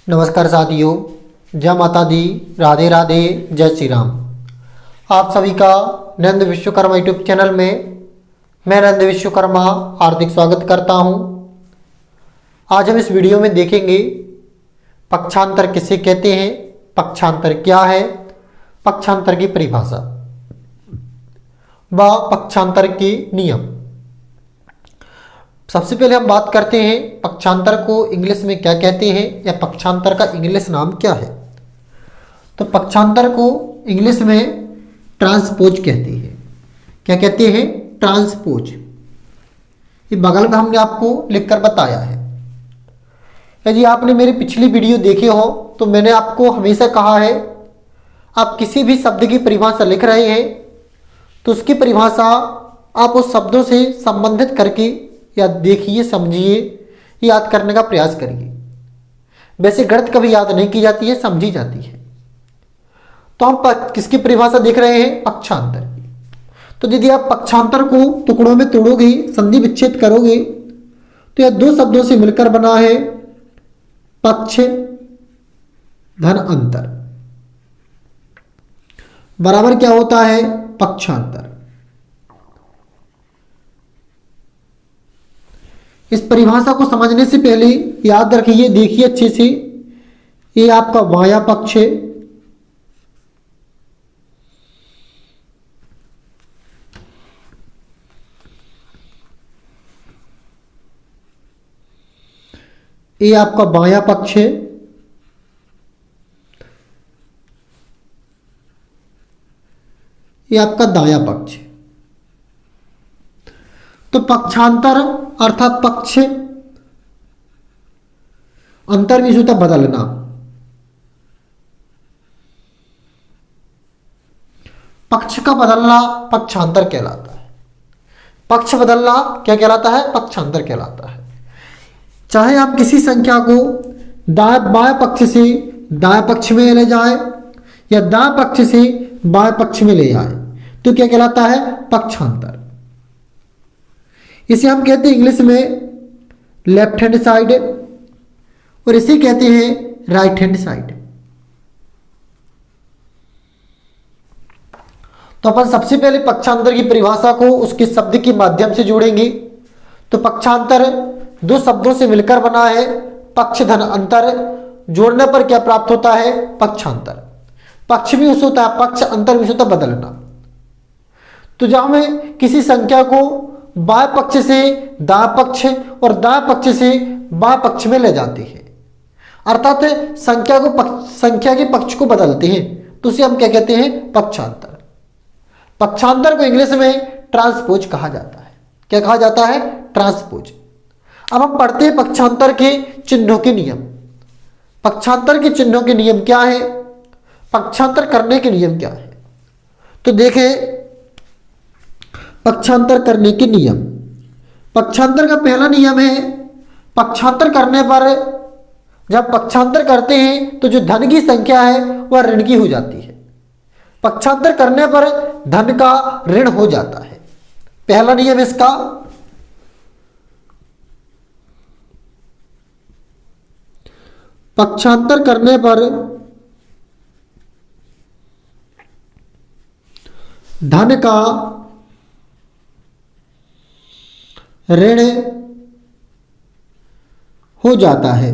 नमस्कार साथियों, जय माता दी, राधे राधे, जय श्री राम। आप सभी का नंद विश्वकर्मा यूट्यूब चैनल में मैं नंद विश्वकर्मा हार्दिक स्वागत करता हूं। आज हम इस वीडियो में देखेंगे पक्षांतर किसे कहते हैं, पक्षांतर क्या है, पक्षांतर की परिभाषा व पक्षांतर के नियम। सबसे पहले हम बात करते हैं पक्षांतर को इंग्लिश में क्या कहते हैं या पक्षांतर का इंग्लिश नाम क्या है। तो पक्षांतर को इंग्लिश में ट्रांसपोज कहते हैं। क्या कहते हैं? ट्रांसपोज। ये बगल में हमने आपको लिखकर बताया है। यदि आपने मेरी पिछली वीडियो देखे हो तो मैंने आपको हमेशा कहा है, आप किसी भी शब्द की परिभाषा लिख रहे हैं तो उसकी परिभाषा आप उस शब्दों से संबंधित करके या देखिए, समझिए, याद करने का प्रयास करिए। वैसे गणित कभी याद नहीं की जाती है, समझी जाती है। तो हम किसकी परिभाषा देख रहे हैं? पक्षांतर की। तो यदि आप पक्षांतर को टुकड़ों में तोड़ोगे, संधि विच्छेद करोगे तो यह दो शब्दों से मिलकर बना है पक्ष धन अंतर। बराबर क्या होता है? पक्षांतर। इस परिभाषा को समझने से पहले याद रखिए, देखिए अच्छे से, ये आपका बायां पक्ष है, ये आपका बायां पक्ष है, ये आपका दायां पक्ष है। तो पक्षांतर अर्थात पक्ष अंतर भी होता बदलना। पक्ष का बदलना पक्षांतर कहलाता है। पक्ष बदलना क्या कहलाता है? पक्षांतर कहलाता है। चाहे आप किसी संख्या को बाएं पक्ष से दाएं पक्ष में ले जाए या दाएं पक्ष से बाएं पक्ष में ले आए तो क्या कहलाता है? पक्षांतर। इसे हम कहते हैं इंग्लिश में लेफ्ट हैंड साइड और इसे कहते हैं राइट हैंड साइड। तो अपन सबसे पहले पक्षांतर की परिभाषा को उसके शब्द के माध्यम से जोड़ेंगे। तो पक्षांतर दो शब्दों से मिलकर बना है पक्ष धन अंतर। जोड़ने पर क्या प्राप्त होता है? पक्षांतर। पक्ष भी उस होता है, पक्ष अंतर भी होता है बदलना। तो जब हमें किसी संख्या को बाएं पक्ष से दाएं पक्ष और दाएं पक्ष से बाएं पक्ष में ले जाते हैं, अर्थात संख्या के पक्ष को बदलते हैं, तो उसे हम क्या कहते हैं? पक्षांतर। पक्षांतर को इंग्लिश में ट्रांसपोज कहा जाता है। क्या कहा जाता है? ट्रांसपोज। अब हम पढ़ते हैं पक्षांतर के चिन्हों के नियम। पक्षांतर के चिन्हों के नियम क्या है? पक्षांतर करने के नियम क्या है? तो देखें पक्षांतर करने के नियम। पक्षांतर का पहला नियम है, पक्षांतर करने पर जब पक्षांतर करते हैं तो जो धन की संख्या है वह ऋण की हो जाती है। पक्षांतर करने पर धन का ऋण हो जाता है। पहला नियम इसका। पक्षांतर करने पर धन का ऋण हो जाता है।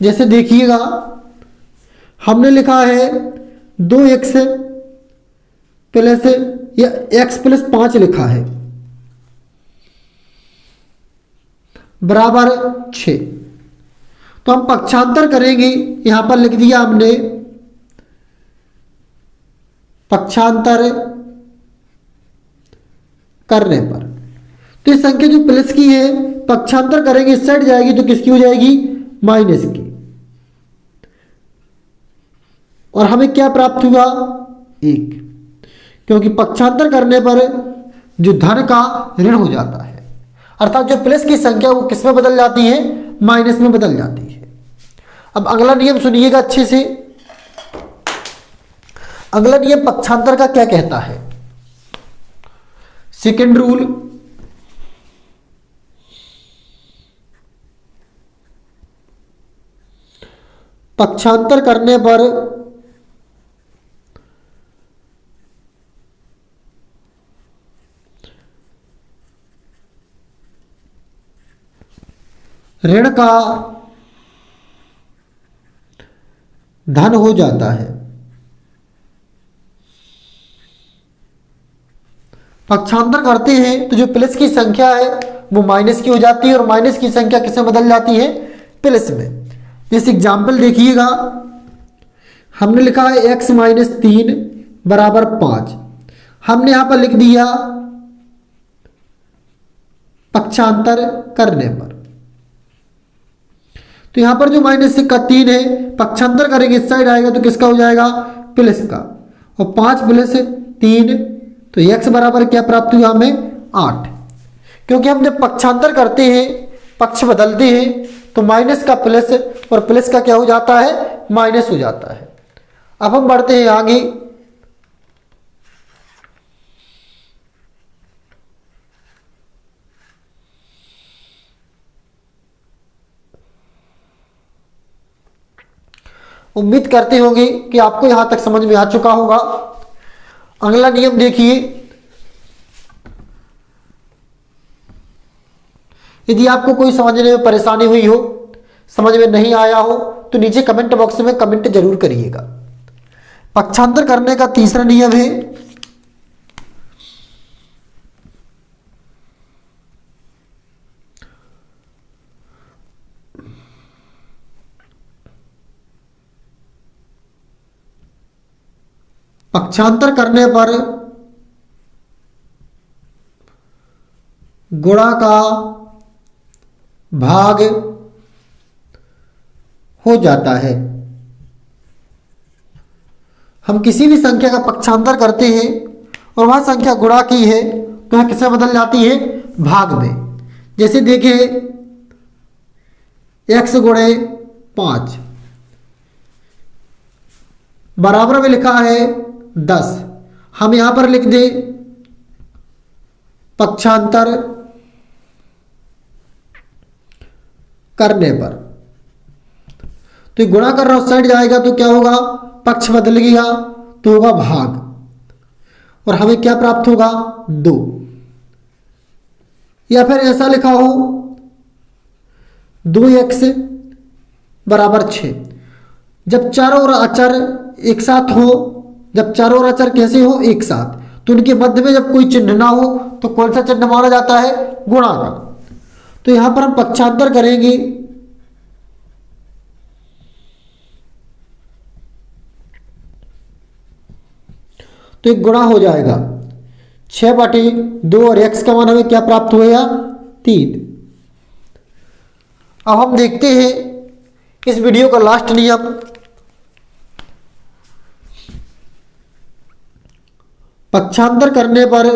जैसे देखिएगा, हमने लिखा है 2x प्लस या x प्लस 5 लिखा है बराबर 6। तो हम पक्षांतर करेंगे, यहां पर लिख दिया हमने पक्षांतर करने पर। तो ये संख्या जो प्लस की है पक्षांतर करेंगे इस साइड जाएगी तो किसकी हो जाएगी? माइनस की। और हमें क्या प्राप्त हुआ? 1, क्योंकि पक्षांतर करने पर जो धन का ऋण हो जाता है, अर्थात जो प्लस की संख्या वो किस में बदल जाती है? माइनस में बदल जाती है। अब अगला नियम सुनिएगा अच्छे से। अगला नियम पक्षांतर का क्या कहता है? सेकेंड रूल, पक्षांतर करने पर ऋण का धन हो जाता है। पक्षांतर करते हैं तो जो प्लस की संख्या है वो माइनस की हो जाती है और माइनस की संख्या किसमें बदल जाती है, प्लस में। जैसे एग्जाम्पल देखिएगा, हमने लिखा है x माइनस 3 बराबर 5। हमने यहां पर लिख दिया पक्षांतर करने पर, तो यहां पर जो माइनस का 3 है पक्षांतर करेंगे इस साइड आएगा तो किसका हो जाएगा, प्लस का। और 5 प्लस 3 तो x बराबर क्या प्राप्त हुआ हमें, 8। क्योंकि हम जब पक्षांतर करते हैं, पक्ष बदलते हैं, तो माइनस का प्लस और प्लस का क्या हो जाता है, माइनस हो जाता है। अब हम बढ़ते हैं आगे। उम्मीद करते होंगे कि आपको यहां तक समझ में आ चुका होगा। अगला नियम देखिए, यदि आपको कोई समझने में परेशानी हुई हो, समझ में नहीं आया हो, तो नीचे कमेंट बॉक्स में कमेंट जरूर करिएगा। पक्षांतर करने का तीसरा नियम है पक्षांतर करने पर गुणा का भाग हो जाता है। हम किसी भी संख्या का पक्षांतर करते हैं और वह संख्या गुणा की है तो वह किसमें बदल जाती है, भाग में। जैसे देखिए x गुणे 5 बराबर में लिखा है 10। हम यहां पर लिख दें पक्षांतर करने पर, तो गुणा कर रहा उस साइड जाएगा तो क्या होगा, पक्ष बदल गया तो होगा भाग, और हमें क्या प्राप्त होगा, 2। या फिर ऐसा लिखा हो 2x बराबर 6। जब चर और अचर एक साथ हो, जब चर और अचर कैसे हो, एक साथ, तो उनके मध्य में जब कोई चिन्ह ना हो तो कौन सा चिन्ह माना जाता है, गुणा का। तो यहां पर हम पक्षांतर करेंगे तो एक गुणा हो जाएगा 6/2 और x का मान हमें क्या प्राप्त हुआ, 3। अब हम देखते हैं इस वीडियो का लास्ट नियम, पक्षांतर करने पर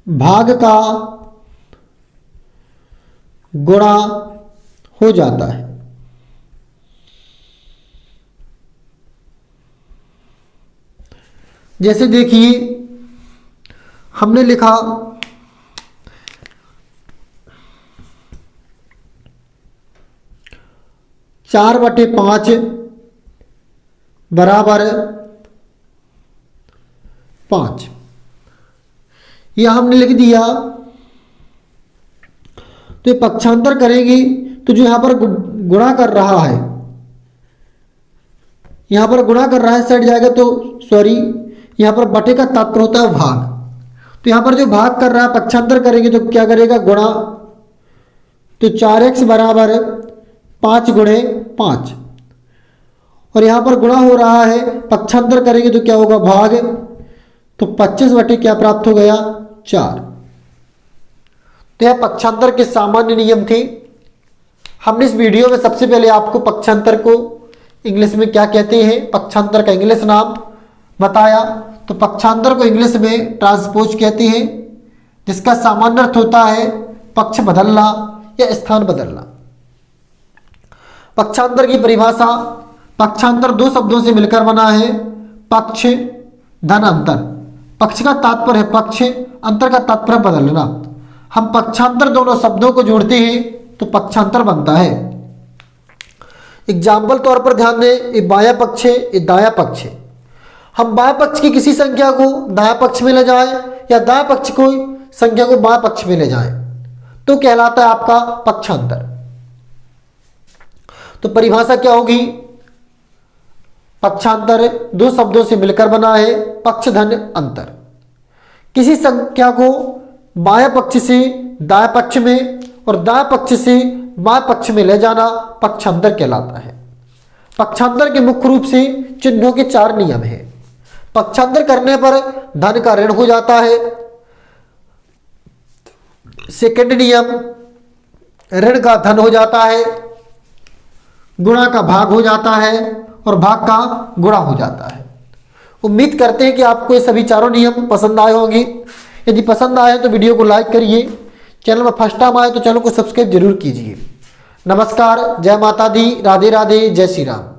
भाग का गुणा हो जाता है। जैसे देखिए हमने लिखा 4/5 बराबर 5, यह हमने लिख दिया। तो ये पक्षांतर करेंगे तो जो यहां पर गुणा कर रहा है, यहां पर गुणा कर रहा है साइड जाएगा तो सॉरी, यहां पर बटे का तात्पर्य होता है भाग। तो यहां पर जो भाग कर रहा है पक्षांतर करेंगे तो क्या करेगा, गुणा। तो 4x बराबर 5 गुणे 5, और यहां पर गुणा हो रहा है, पक्षांतर करेंगे तो क्या होगा, भाग। तो 25 बटे क्या प्राप्त हो गया, 4। तो यह पक्षांतर के सामान्य नियम थे। हमने इस वीडियो में सबसे पहले आपको पक्षांतर को इंग्लिश में क्या कहते हैं, पक्षांतर का इंग्लिश नाम बताया। तो पक्षांतर को इंग्लिश में ट्रांसपोज कहते हैं, जिसका सामान्य अर्थ होता है पक्ष बदलना या स्थान बदलना। पक्षांतर की परिभाषा, पक्षांतर 2 शब्दों से मिलकर बना है, पक्ष धन अंतर। पक्ष का तात्पर्य है पक्ष अंतर का तात्पर्य बदलना। हम पक्षांतर दोनों शब्दों को जोड़ते हैं तो पक्षांतर बनता है। एग्जाम्पल तौर पर ध्यान दें, ये बायां पक्ष है, ये दायां पक्ष है। हम बाएं पक्ष की किसी संख्या को दायां पक्ष में ले जाएं या दायां पक्ष को संख्या को बाएं पक्ष में ले जाएं तो कहलाता है आपका पक्षांतर। तो परिभाषा क्या होगी? पक्षांतर दो शब्दों से मिलकर बना है, पक्ष धन अंतर। किसी संख्या को बाएं पक्ष से दाएं पक्ष में और दाएं पक्ष से बाएं पक्ष में ले जाना पक्षांतर कहलाता है। पक्षांतर के मुख्य रूप से चिन्हों के 4 नियम हैं। पक्षांतर करने पर धन का ऋण हो जाता है। सेकंड नियम, ऋण का धन हो जाता है, गुणा का भाग हो जाता है और भाग का गुणा हो जाता है। उम्मीद करते हैं कि आपको ये सभी चारों नियम पसंद आए होंगे। यदि पसंद आए तो वीडियो को लाइक करिए, चैनल में फर्स्ट टाइम आए तो चैनल को सब्सक्राइब जरूर कीजिए। नमस्कार, जय माता दी, राधे राधे, जय श्री राम।